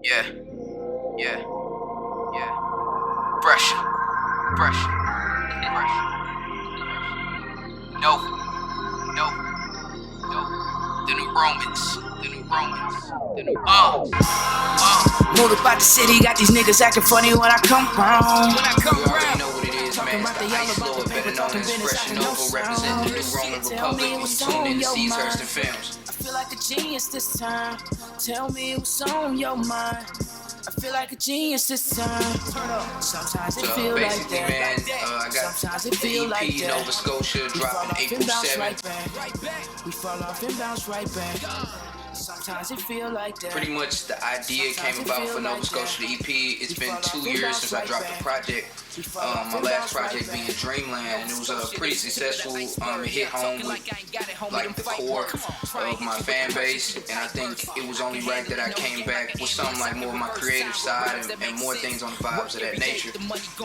Yeah, yeah, yeah. Fresh, fresh, fresh. No, no, no. The new Romans, the new Romans, the new Moved about the city, got these niggas acting funny when I come round. You already know what it is, man. It's the Ice Lord, better known as Freshanova, representing the new Roman Republic. And you tuned in to Ceesz, Hairston films. I feel like a genius this time. Tell me what's on your mind. I feel like a genius this time. Sometimes it feel like Basically, that. man, I got Sometimes it the feel like EP that. Nova Scotia dropping April 7th. We fall off and bounce right back. Sometimes it feel like that. Pretty much the idea came about for Nova Scotia, the EP. It's been 2 years since I dropped the project. My last project being Dreamland, and it was pretty successful. It hit home with like the core of my fan base, and I think it was only right that I came back with something like more of my creative side and more things on the vibes of that nature.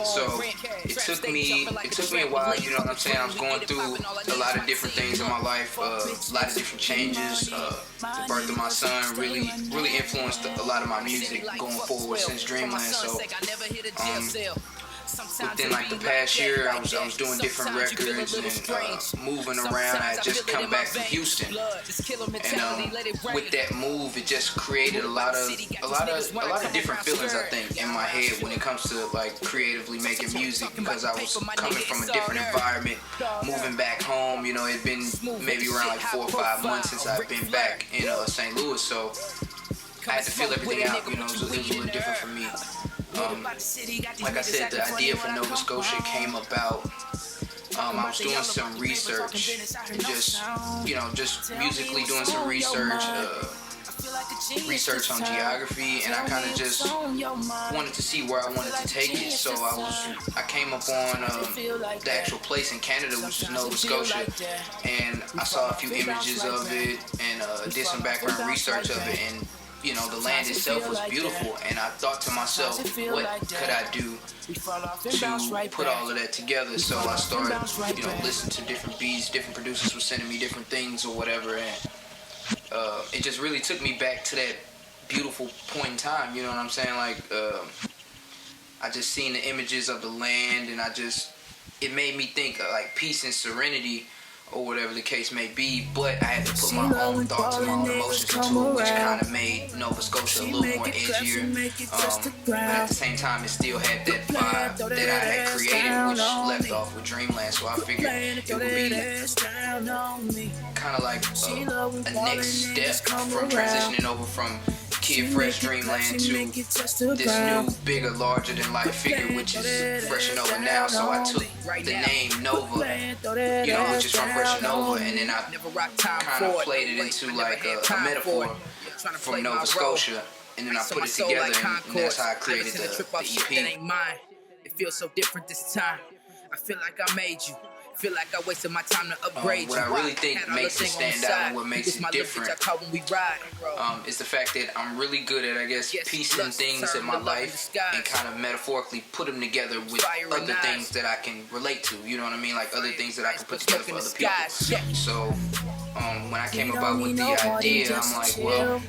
So it took me a while, you know what I'm saying? I was going through a lot of different things in my life, a lot of different changes. The birth of my son really influenced a lot of my music going forward since Dreamland. So within like the past year, I was doing different records and moving around. I had just come back from Houston, and with that move, it just created a lot of different feelings, I think, in my head when it comes to like creatively making music, because I was coming from a different environment, moving back home. You know, it'd been maybe around like 4 or 5 months since I've been back in St. Louis, so I had to feel everything out. You know, it was a little different for me. Like I said, the idea for Nova Scotia came about. I was doing some research and just musically doing some research on geography, and I kind of just wanted to see where I wanted to take it. So I came up on the actual place in Canada, which is Nova Scotia, and I saw a few images of it and did some background research of it, and you know, the land itself was beautiful, and I thought to myself, what could I do to put all of that together? So I started, listening to different beats, different producers were sending me different things or whatever, and it just really took me back to that beautiful point in time, you know what I'm saying? Like, I just seen the images of the land, and it made me think of like peace and serenity, or whatever the case may be, but I had to put my own thoughts and my own emotions into it, which kind of made Nova Scotia a little more edgier, but at the same time it still had that vibe that I had created, which left off with Dreamland. So I figured it would be kind of like a next step from transitioning over from Kid Fresh Dreamland to this new, bigger, larger than life figure, which is Freshanova now. So I took the name Nova, which is from Freshanova, and then I kind of played it into like a metaphor from Nova Scotia, and then I put it together, and that's how I created the EP. It feels so different this time. I feel like I made you. Feel like I wasted my time to upgrade what I really think makes it stand out and what makes it different is the fact that I'm really good at, I guess, piecing things in my life and kind of metaphorically put them together with other things that I can relate to, you know what I mean? Like other things that I can put together for other people. So when I came about with the idea, I'm like, well,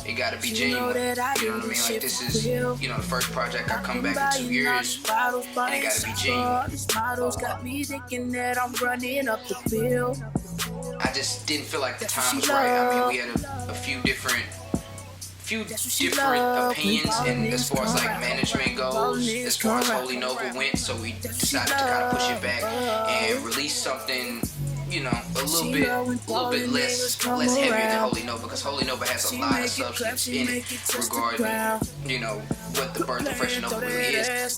it gotta be genuine, you know what I mean? Like this is, the first project I come back in 2 years, and it gotta be genuine. I just didn't feel like the time was right. I mean, we had a few different opinions, and as far as like management goes, as far as Holy Nova went, so we decided to kind of push it back and release something, a little bit less heavier than Holy Nova, because Holy Nova has a lot of substance in it regarding, what the birth of Freshanova really is.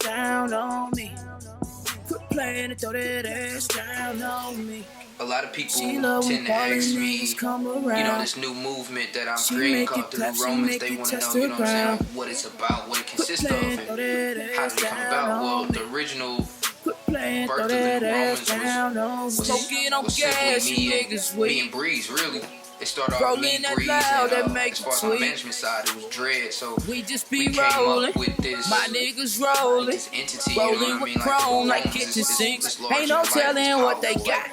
A lot of people tend to ask me, this new movement that I'm creating called the New Romans, they want to know, what I'm saying, what it's about, what it consists of, and how did it come about? Well, the original birth of the New Romans was simply me and Breeze, really. It started off me, Breeze, and as far as my management side, it was Dread. So we came up with this entity, you know what I mean? Like, this large, ain't no telling what they got.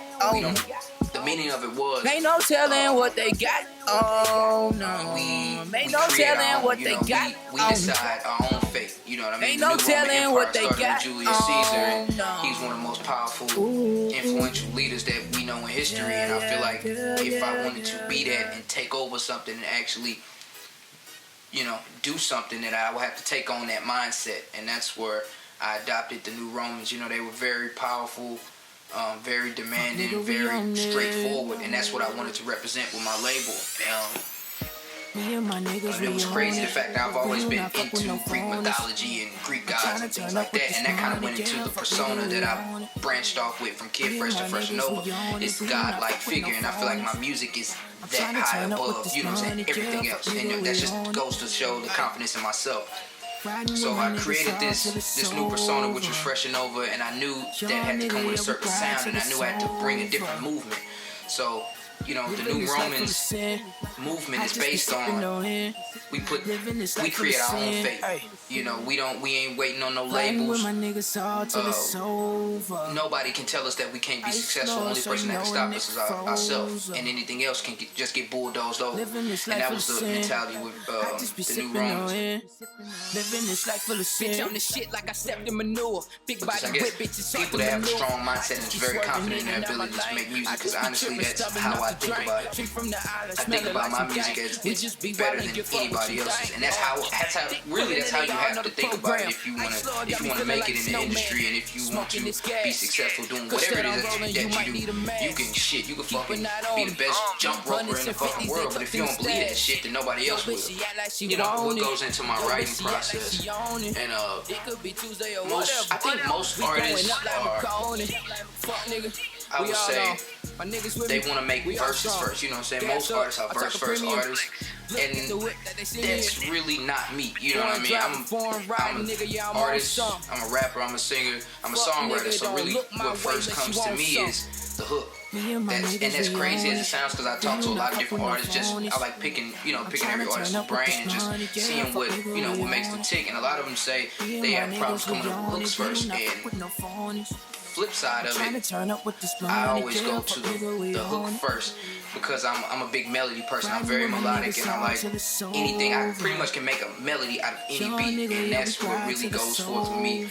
the meaning of it was. Ain't no telling what they got. Oh no, ain't no telling what they got. We decide our own fate. You know what I mean? Ain't no telling what they got. Julius Caesar, and he's one of the most powerful, influential leaders that we know in history. And I feel like if I wanted to be that and take over something and actually, do something, that I would have to take on that mindset. And that's where I adopted the New Romans. They were very powerful, very demanding, very straightforward, and that's what I wanted to represent with my label. And it was crazy the fact that I've always been into Greek mythology and Greek gods and things like that, and that kind of went into the persona that I branched off with from Kid Fresh to Freshanova. It's a God-like figure, and I feel like my music is that high above, everything else, and that just goes to show the confidence in myself. So I created this new persona, which was Freshanova, and I knew that had to come with a certain sound, and I knew I had to bring a different movement. So, the New Romans movement is based on we create our own fate. We ain't waiting on no labels. Nobody can tell us that we can't be successful. Only person that can stop us is ourselves, and anything else can just get bulldozed over. And that was the mentality with the New Romans. Living this life full of sin. On the shit like I stepped in manure. Big body whip bitches. People that have a strong mindset and is very confident in their ability to make music, because honestly that's how I think about it. I think about my music as it's better than anybody else's, and that's how you have to think about it if you wanna make it in the industry, and if you want to be successful doing whatever it is that you do. You can fucking be the best jump roper in the fucking world, but if you don't believe that shit, then nobody else will. What goes into my writing process, and I think most artists are, I would say, they want to make verses first. You know what I'm saying? Most artists are verse first artists, and that's really not me. You know what I mean? I'm an artist, I'm a rapper, I'm a singer, I'm a songwriter. So really, what first comes to me is the hook. That's crazy as it sounds, because I talk to a lot of different artists. I like picking every artist's brain and just seeing what makes them tick. And a lot of them say they have problems coming up with hooks first. And flip side of it, I always go to the hook first, because I'm a big melody person. I'm very melodic, and I like anything. I pretty much can make a melody out of any beat, and that's what really goes forth with me.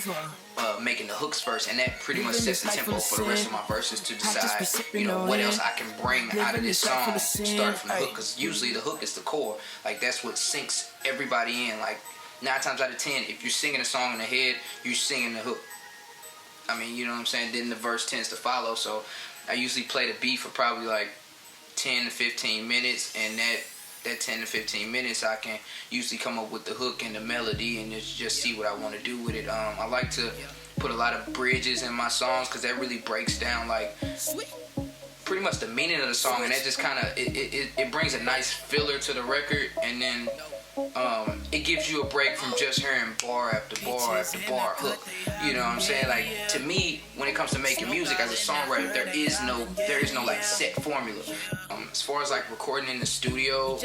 Making the hooks first, and that pretty much sets the tempo for the rest of my verses to decide, what else I can bring out of this song, start from the hook, because usually the hook is the core. Like, that's what sinks everybody in. Like, 9 times out of 10, if you're singing a song in the head, you're singing the hook. I mean, you know what I'm saying? Then the verse tends to follow, so I usually play the beat for probably like 10 to 15 minutes, and that 10 to 15 minutes, I can usually come up with the hook and the melody and just see what I want to do with it. I like to put a lot of bridges in my songs, because that really breaks down like pretty much the meaning of the song, and that just kind of it brings a nice filler to the record, and then it gives you a break from just hearing bar after bar after bar hook. You know what I'm saying? Like, to me, when it comes to making music as a songwriter, there is no like set formula. As far as like recording in the studio,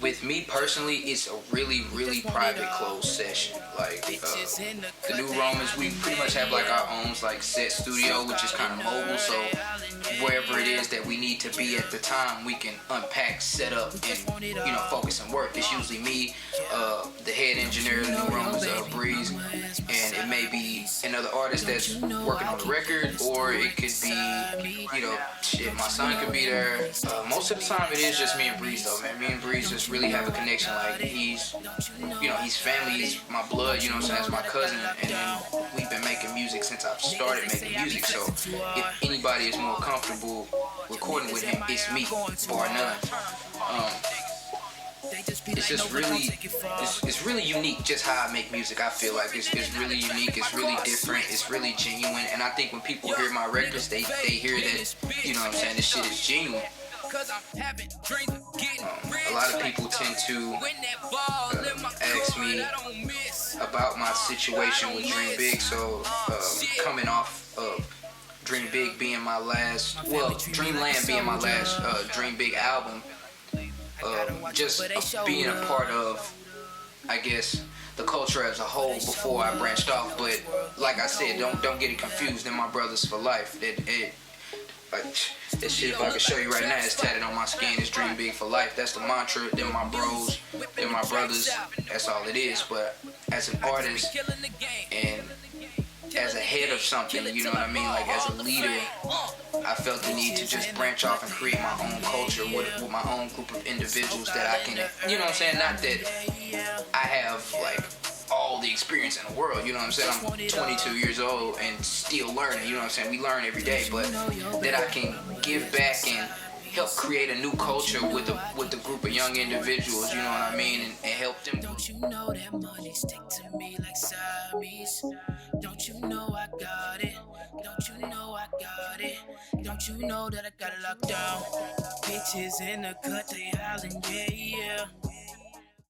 with me personally, it's a really, really private, closed session. Like, the New Romans, we pretty much have like our own like set studio, which is kind of mobile. So wherever it is that we need to be at the time, we can unpack, set up, and focus and work. It's usually me, the head engineer of the New Romans, Breeze, and it may be another artist that's working on the record, or it could be, my son could be there. Most of the time, it is just me and Breeze, though, man. Me and Breeze just really have a connection. Like, he's family, he's my blood, you know what I'm saying? That's my cousin, and then we've been making music since I've started making music. So if anybody is more comfortable recording with him, it's me, bar none. It's just really, it's really unique just how I make music. I feel like it's really unique, it's really different, it's really genuine, and I think when people hear my records, they hear that, you know what I'm saying, this shit is genuine. A lot of people tend to ask me about my situation with Dream Big, so coming off of Dream Big being my last, Dreamland being my last Dream Big album, just being a part of, I guess, the culture as a whole before I branched off. But like I said, don't get it confused. They're my brothers for life. Like, this shit, if I can show you right now, it's tatted on my skin. It's dream big for life. That's the mantra. They're my bros. They're my brothers. That's all it is. But as an artist and as a head of something, you know what I mean? Like, as a leader, I felt the need to just branch off and create my own culture with my own group of individuals that I can, you know what I'm saying? Not that I have, like, all the experience in the world, you know what I'm saying? I'm 22 years old and still learning, you know what I'm saying? We learn every day, but that I can give back and help create a new culture with a group of young individuals, you know what I mean, and help them. Don't you know that money stick to me like Siamese? Don't you know I got it? Don't you know I got it? Don't you know that I got it locked down? Bitches in the cut, they hollering, yeah, yeah.